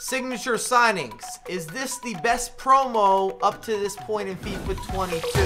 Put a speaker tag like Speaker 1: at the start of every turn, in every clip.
Speaker 1: Signature signings. Is this the best promo up to this point in FIFA 22?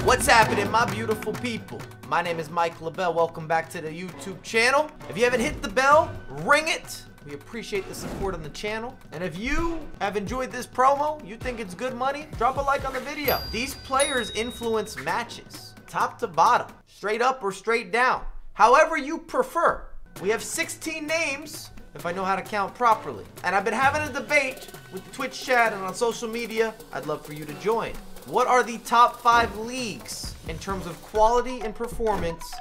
Speaker 1: What's happening, my beautiful people? My name is Mike LaBelle. Welcome back to the YouTube channel. If you haven't hit the bell, ring it. We appreciate the support on the channel. And if you have enjoyed this promo, you think it's good money, drop a like on the video. These players influence matches, top to bottom, straight up or straight down, however you prefer. We have 16 names, if I know how to count properly. And I've been having a debate with the Twitch chat and on social media. I'd love for you to join. What are the top 5 leagues in terms of quality and performance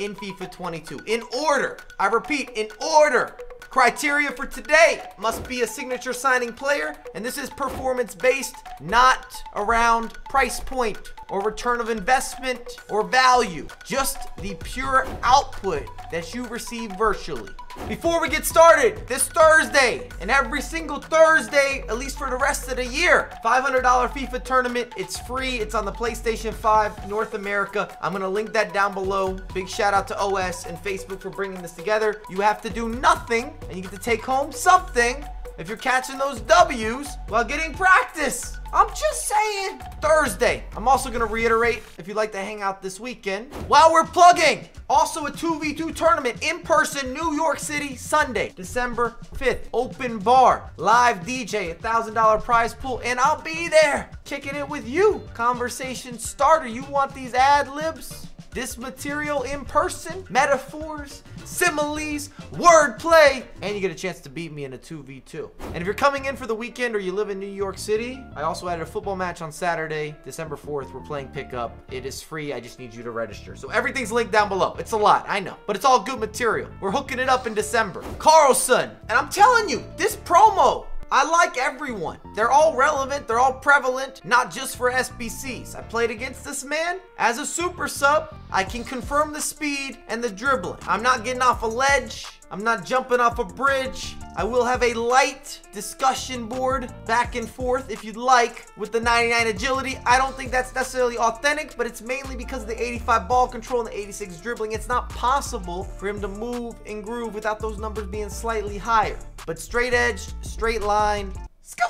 Speaker 1: in FIFA 22? In order. I repeat, in order. Criteria for today must be a signature signing player, and this is performance based, not around price point or return of investment or value. Just the pure output that you receive virtually. Before we get started, this Thursday and every single Thursday, at least for the rest of the year, $500 FIFA tournament. It's free. It's on the PlayStation 5 North America. I'm going to link that down below. Big shout out to OS and Facebook for bringing this together. You have to do nothing and you get to take home something if you're catching those W's while getting practice. I'm just saying. Thursday. I'm also going to reiterate, if you'd like to hang out this weekend, while we're plugging, also a 2v2 tournament in person, New York City, Sunday, December 5th. Open bar, live DJ, $1,000 prize pool, and I'll be there kicking it with you. Conversation starter. You want these ad libs? This material in person, metaphors, similes, wordplay, and you get a chance to beat me in a 2v2. And if you're coming in for the weekend or you live in New York City, I also added a football match on Saturday, December 4th. We're playing pickup. It is free. I just need you to register. So everything's linked down below. It's a lot, I know, but it's all good material. We're hooking it up in December. Carlsson, and I'm telling you, this promo, I like everyone. They're all relevant. They're all prevalent, not just for SBCs. I played against this man as a super sub. I can confirm the speed and the dribbling. I'm not getting off a ledge. I'm not jumping off a bridge. I will have a light discussion board back and forth if you'd like with the 99 agility. I don't think that's necessarily authentic, but it's mainly because of the 85 ball control and the 86 dribbling. It's not possible for him to move and groove without those numbers being slightly higher. But straight edged, straight line, scoop.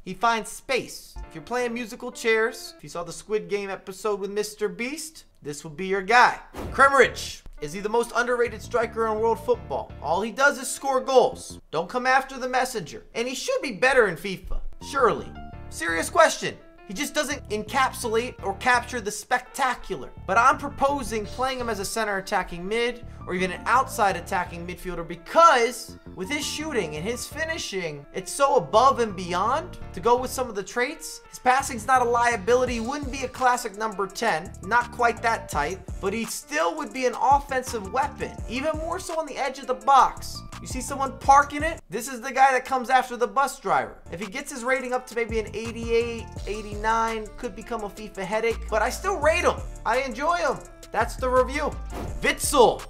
Speaker 1: He finds space. If you're playing musical chairs, if you saw the Squid Game episode with Mr. Beast, this will be your guy. Kremrich. Is he the most underrated striker in world football? All he does is score goals. Don't come after the messenger. And he should be better in FIFA, surely. Serious question. He just doesn't encapsulate or capture the spectacular. But I'm proposing playing him as a center attacking mid or even an outside attacking midfielder because with his shooting and his finishing, it's so above and beyond to go with some of the traits. His passing's not a liability. He wouldn't be a classic number 10, not quite that type, but he still would be an offensive weapon, even more so on the edge of the box. You see someone parking it? This is the guy that comes after the bus driver. If he gets his rating up to maybe an 88, 89, could become a FIFA headache, but I still rate him. I enjoy him. That's the review. Witsel.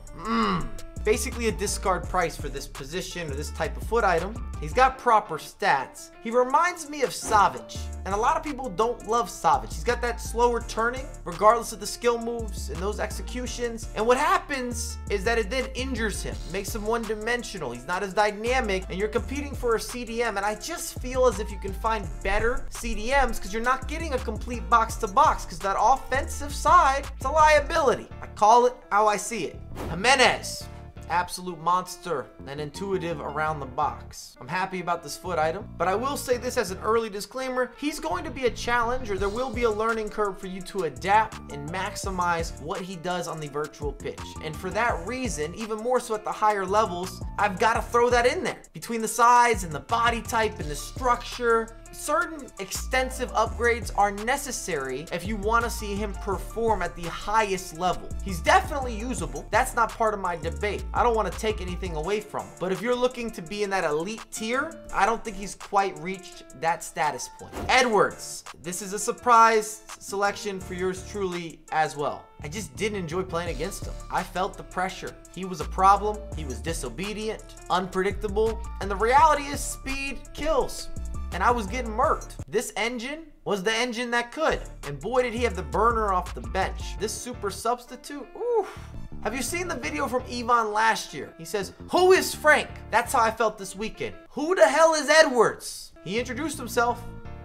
Speaker 1: Basically a discard price for this position or this type of foot item. He's got proper stats. He reminds me of Savic, and a lot of people don't love Savic. He's got that slower turning regardless of the skill moves and those executions. And what happens is that it then injures him, makes him one-dimensional. He's not as dynamic, and you're competing for a CDM. And I just feel as if you can find better CDMs because you're not getting a complete box-to-box because that offensive side, it's a liability. I call it how I see it. Jimenez. Absolute monster and intuitive around the box. I'm happy about this foot item, but I will say this as an early disclaimer. He's going to be a challenge, or there will be a learning curve for you to adapt and maximize what he does on the virtual pitch. And for that reason, even more so at the higher levels, I've got to throw that in there. Between the size and the body type and the structure, certain extensive upgrades are necessary if you want to see him perform at the highest level. He's definitely usable. That's not part of my debate. I don't want to take anything away from him. But if you're looking to be in that elite tier, I don't think he's quite reached that status point. Edwards. This is a surprise selection for yours truly as well. I just didn't enjoy playing against him. I felt the pressure. He was a problem. He was disobedient, unpredictable, and the reality is speed kills. And I was getting murked. This engine was the engine that could. And boy, did he have the burner off the bench. This super substitute, oof. Have you seen the video from Ivan last year? He says, "Who is Frank?" That's how I felt this weekend. Who the hell is Edwards? He introduced himself.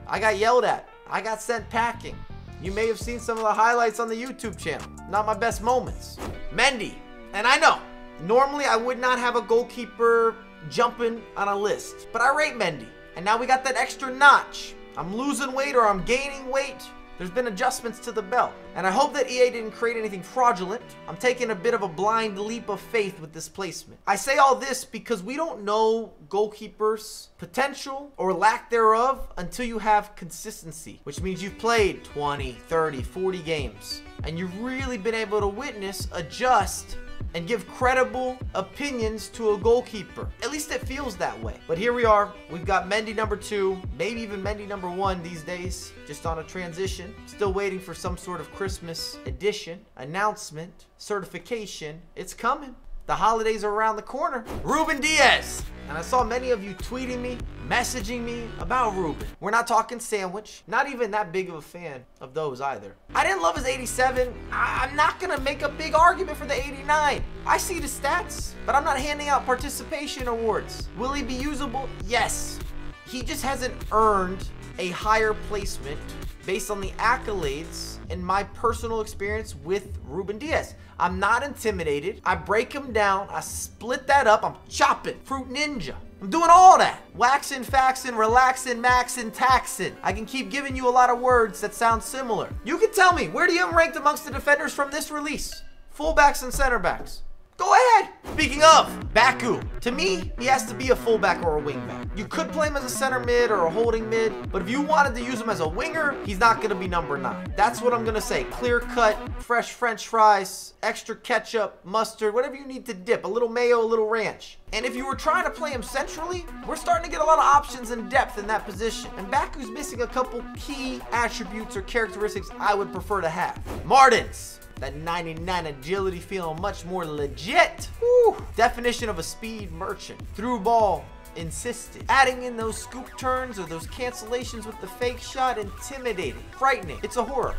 Speaker 1: I got yelled at. I got sent packing. You may have seen some of the highlights on the YouTube channel. Not my best moments. Mendy. And I know, normally I would not have a goalkeeper jumping on a list, but I rate Mendy. And now we got that extra notch. I'm losing weight or I'm gaining weight. There's been adjustments to the belt. And I hope that EA didn't create anything fraudulent. I'm taking a bit of a blind leap of faith with this placement. I say all this because we don't know goalkeepers' potential or lack thereof until you have consistency, which means you've played 20, 30, 40 games. And you've really been able to witness, adjust, and give credible opinions to a goalkeeper. At least it feels that way. But here we are. We've got Mendy number 2, maybe even Mendy number 1 these days, just on a transition. Still waiting for some sort of Christmas edition, announcement, certification. It's coming. The holidays are around the corner. Ruben Diaz. And I saw many of you tweeting me, messaging me about Ruben. We're not talking sandwich. Not even that big of a fan of those either. I didn't love his 87. I'm not going to make a big argument for the 89. I see the stats, but I'm not handing out participation awards. Will he be usable? Yes. He just hasn't earned a higher placement based on the accolades and my personal experience with Ruben Diaz. I'm not intimidated. I break him down. I split that up. I'm chopping. Fruit Ninja. I'm doing all that. Waxing, faxing, relaxing, maxing, taxing. I can keep giving you a lot of words that sound similar. You can tell me, where do you have him ranked amongst the defenders from this release? Fullbacks and center backs. Go ahead. Speaking of, Baka. To me, he has to be a fullback or a wingback. You could play him as a center mid or a holding mid, but if you wanted to use him as a winger, he's not going to be number 9. That's what I'm going to say. Clear cut, fresh French fries, extra ketchup, mustard, whatever you need to dip. A little mayo, a little ranch. And if you were trying to play him centrally, we're starting to get a lot of options and depth in that position. And Baka's missing a couple key attributes or characteristics I would prefer to have. Martins. That 99 agility feeling much more legit. Woo. Definition of a speed merchant. Through ball, insisted. Adding in those scoop turns or those cancellations with the fake shot, intimidating, frightening. It's a horror.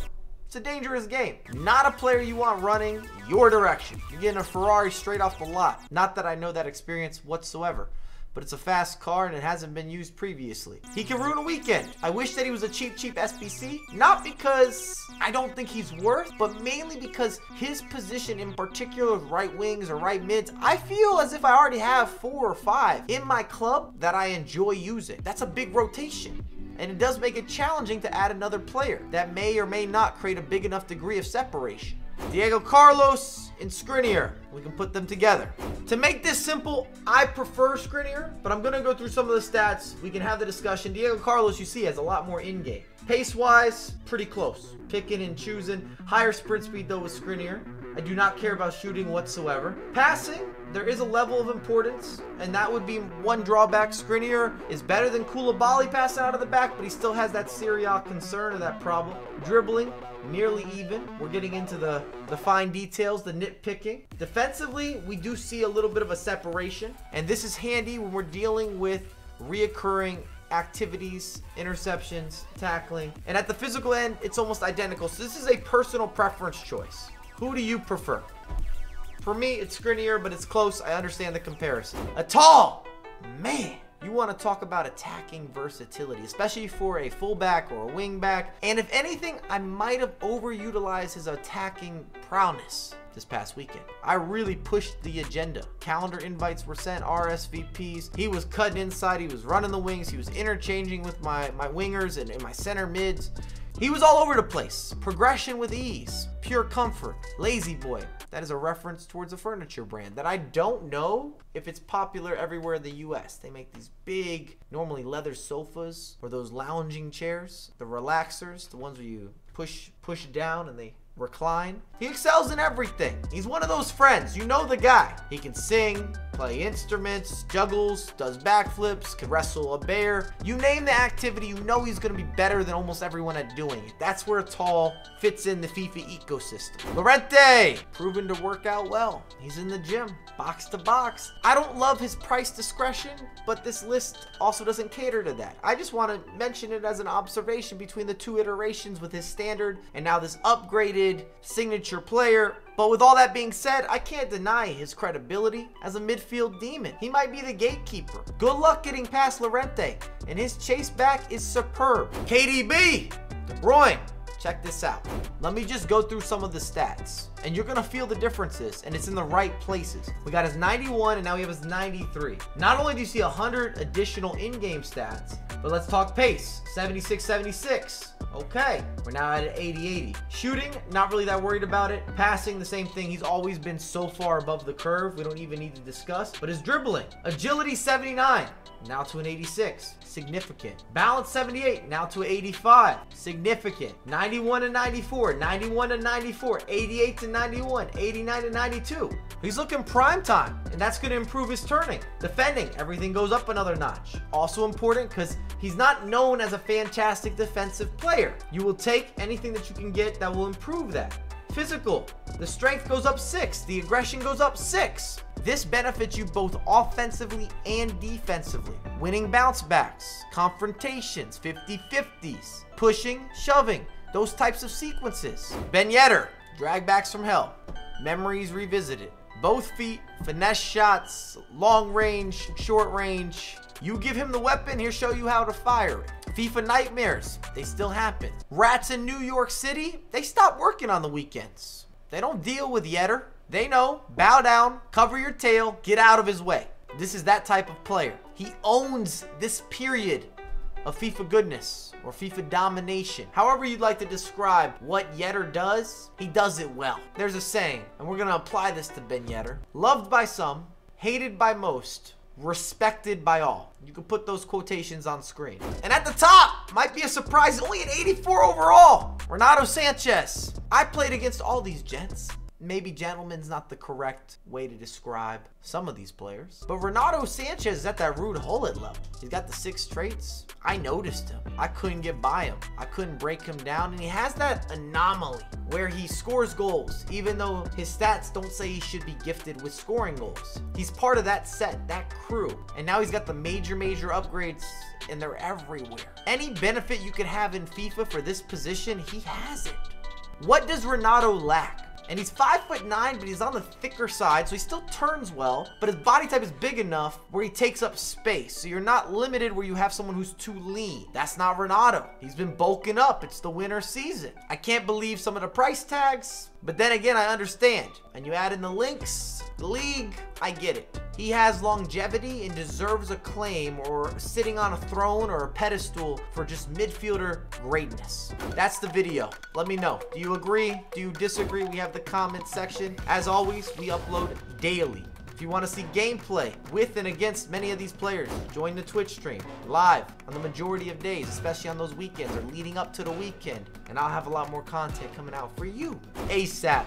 Speaker 1: It's a dangerous game. Not a player you want running your direction. You're getting a Ferrari straight off the lot. Not that I know that experience whatsoever, but it's a fast car and it hasn't been used previously. He can ruin a weekend. I wish that he was a cheap SBC. Not because I don't think he's worth, but mainly because his position in particular, right wings or right mids, I feel as if I already have 4 or 5 in my club that I enjoy using. That's a big rotation. And it does make it challenging to add another player that may or may not create a big enough degree of separation. Diego Carlos and Skriniar. We can put them together. To make this simple, I prefer Skriniar, but I'm going to go through some of the stats. We can have the discussion. Diego Carlos, you see, has a lot more in-game. Pace-wise, pretty close. Picking and choosing. Higher sprint speed, though, with Skriniar. I do not care about shooting whatsoever. Passing, there is a level of importance, and that would be one drawback. Skriniar is better than Koulibaly passing out of the back, but he still has that Syriac concern or that problem. Dribbling, nearly even. We're getting into the fine details, the nitpicking. Defensively, we do see a little bit of a separation, and this is handy when we're dealing with reoccurring activities, interceptions, tackling. And at the physical end, it's almost identical. So this is a personal preference choice. Who do you prefer? For me, it's Skriniar, but it's close. I understand the comparison. Atal! Man, you want to talk about attacking versatility, especially for a fullback or a wingback. And if anything, I might have overutilized his attacking prowess this past weekend. I really pushed the agenda. Calendar invites were sent, RSVPs. He was cutting inside. He was running the wings. He was interchanging with my wingers and my center mids. He was all over the place. Progression with ease. Pure comfort. Lazy boy. That is a reference towards a furniture brand that I don't know if it's popular everywhere in the US. They make these big, normally leather sofas or those lounging chairs. The relaxers, the ones where you push down and they recline. He excels in everything. He's one of those friends. You know the guy. He can sing, play instruments, juggles, does backflips, can wrestle a bear. You name the activity, you know he's going to be better than almost everyone at doing it. That's where Tall fits in the FIFA ecosystem. Lorente, proven to work out well. He's in the gym, box to box. I don't love his price discretion, but this list also doesn't cater to that. I just want to mention it as an observation between the 2 iterations with his standard and now this upgraded signature player. But with all that being said, I can't deny his credibility as a midfield demon. He might be the gatekeeper. Good luck getting past Llorente, and his chase back is superb. KDB, De Bruyne. Check this out. Let me just go through some of the stats, and you're gonna feel the differences, and it's in the right places. We got his 91, and now we have his 93. Not only do you see 100 additional in-game stats, but let's talk pace. 76, 76. Okay, we're now at an 80-80. Shooting, not really that worried about it. Passing, the same thing. He's always been so far above the curve, we don't even need to discuss. But his dribbling, agility 79, now to an 86. Significant. Balance 78, now to an 85. Significant. 91 to 94, 91 to 94, 88 to 91, 89 to 92. He's looking prime time, and that's going to improve his turning. Defending, everything goes up another notch. Also important because he's not known as a fantastic defensive player. You will take anything that you can get that will improve that. Physical, the strength goes up 6, the aggression goes up 6. This benefits you both offensively and defensively. Winning bounce backs, confrontations, 50-50s, pushing, shoving, those types of sequences. Ben Yedder, drag backs from hell, memories revisited. Both feet, finesse shots, long range, short range. You give him the weapon, he'll show you how to fire it. FIFA nightmares, they still happen. Rats in New York City, they stop working on the weekends. They don't deal with Yedder. They know, bow down, cover your tail, get out of his way. This is that type of player. He owns this period of FIFA goodness or FIFA domination. However you'd like to describe what Yedder does, he does it well. There's a saying, and we're gonna apply this to Ben Yedder. Loved by some, hated by most, respected by all. You can put those quotations on screen. And at the top, might be a surprise, only an 84 overall, Renato Sanches. I played against all these gents. Maybe gentleman's not the correct way to describe some of these players. But Renato Sanches is at that Ruud Gullit level. He's got the 6 traits. I noticed him. I couldn't get by him. I couldn't break him down. And he has that anomaly where he scores goals, even though his stats don't say he should be gifted with scoring goals. He's part of that set, that crew. And now he's got the major upgrades, and they're everywhere. Any benefit you could have in FIFA for this position, he has it. What does Renato lack? And he's 5'9", but he's on the thicker side, so he still turns well, but his body type is big enough where he takes up space. So you're not limited where you have someone who's too lean. That's not Renato. He's been bulking up. It's the winter season. I can't believe some of the price tags, but then again, I understand. And you add in the links, the league, I get it. He has longevity and deserves a claim or sitting on a throne or a pedestal for just midfielder greatness. That's the video. Let me know. Do you agree? Do you disagree? We have the comment section. As always, we upload daily. If you want to see gameplay with and against many of these players, join the Twitch stream live on the majority of days, especially on those weekends or leading up to the weekend. And I'll have a lot more content coming out for you ASAP.